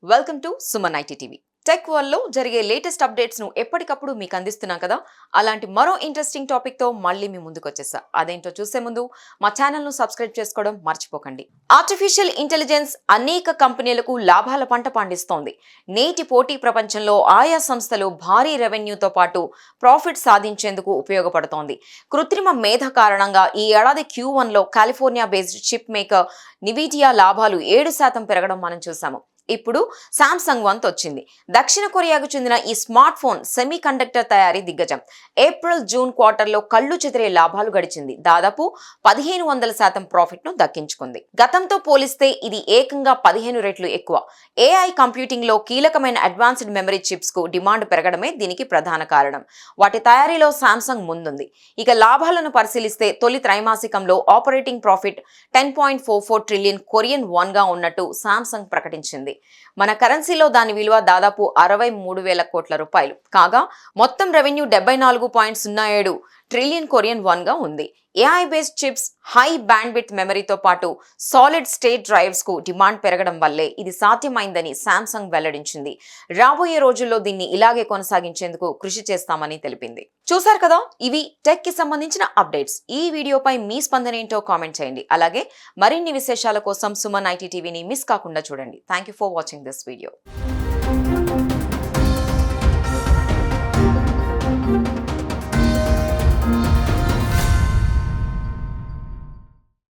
Welcome to Suman IT TV. Tech world లో జరిగే latest updates ను ఎప్పటికప్పుడు మీకు అందిస్తున్నాం కదా. అలాంటి మరో ఇంట్రెస్టింగ్ టాపిక్ తో మళ్ళీ మీ ముందుకు వచ్చేసా. అదేంటో చూసే ముందు మా ఛానల్ ను సబ్స్క్రైబ్ చేసుకోవడం మర్చిపోకండి. ఆర్టిఫిషియల్ ఇంటెలిజెన్స్ అనేక కంపెనీలకు లాభాల పంట పండిస్తోంది. నేటి పోటీ ప్రపంచంలో ఆయా సంస్థలు భారీ రెవెన్యూతో పాటు ప్రాఫిట్ సాధించేందుకు ఉపయోగపడుతోంది. కృత్రిమ మేధ కారణంగా ఈ ఏడాది Q1 లో కాలిఫోర్నియా బేస్డ్ చిప్ మేకర్ నివిడియా లాభాలు 7% పెరగడం మనం చూసాము. ఇప్పుడు సామ్సంగ్ వంతు వచ్చింది. దక్షిణ కొరియాకు చెందిన ఈ స్మార్ట్ ఫోన్ సెమీ కండక్టర్ తయారీ దిగ్గజం ఏప్రిల్-జూన్ క్వార్టర్లో కళ్ళు చెదిరే లాభాలు గడిచింది. దాదాపు 1500% ప్రాఫిట్ ను దక్కించుకుంది. గతంతో పోలిస్తే ఇది ఏకంగా 15 రెట్లు ఎక్కువ. AI కంప్యూటింగ్ లో కీలకమైన అడ్వాన్స్డ్ మెమరీ చిప్స్ కు డిమాండ్ పెరగడమే దీనికి ప్రధాన కారణం. వాటి తయారీలో సామ్సంగ్ ముందుంది. ఇక లాభాలను పరిశీలిస్తే తొలి త్రైమాసికంలో operating profit 10.44 trillion Korean van గా ఉన్నట్టు సామ్సంగ్ ప్రకటించింది. మన కరెన్సీలో దాని విలువ దాదాపు 63,000 కోట్ల రూపాయలు కాగా మొత్తం రెవెన్యూ 74.07 ట్రిలియన్ కొరియన్ వాన్ గా ఉంది. AI based chips, high bandwidth మెమరీతో పాటు సాలిడ్ స్టేట్ డ్రైవ్స్ కు డిమాండ్ పెరగడం వల్లే ఇది సాధ్యమైందని సామ్సంగ్ వెల్లడించింది. రాబోయే రోజుల్లో దీన్ని ఇలాగే కొనసాగించేందుకు కృషి చేస్తామని తెలిపింది. చూశారు కదా, ఇవి టెక్ కి సంబంధించిన అప్డేట్స్. ఈ వీడియోపై మీ స్పందన ఏంటో కామెంట్ చేయండి. అలాగే మరిన్ని విశేషాల కోసం సుమన్ ఐటీ టీవీని మిస్ కాకుండా చూడండి. Thank you for watching this video.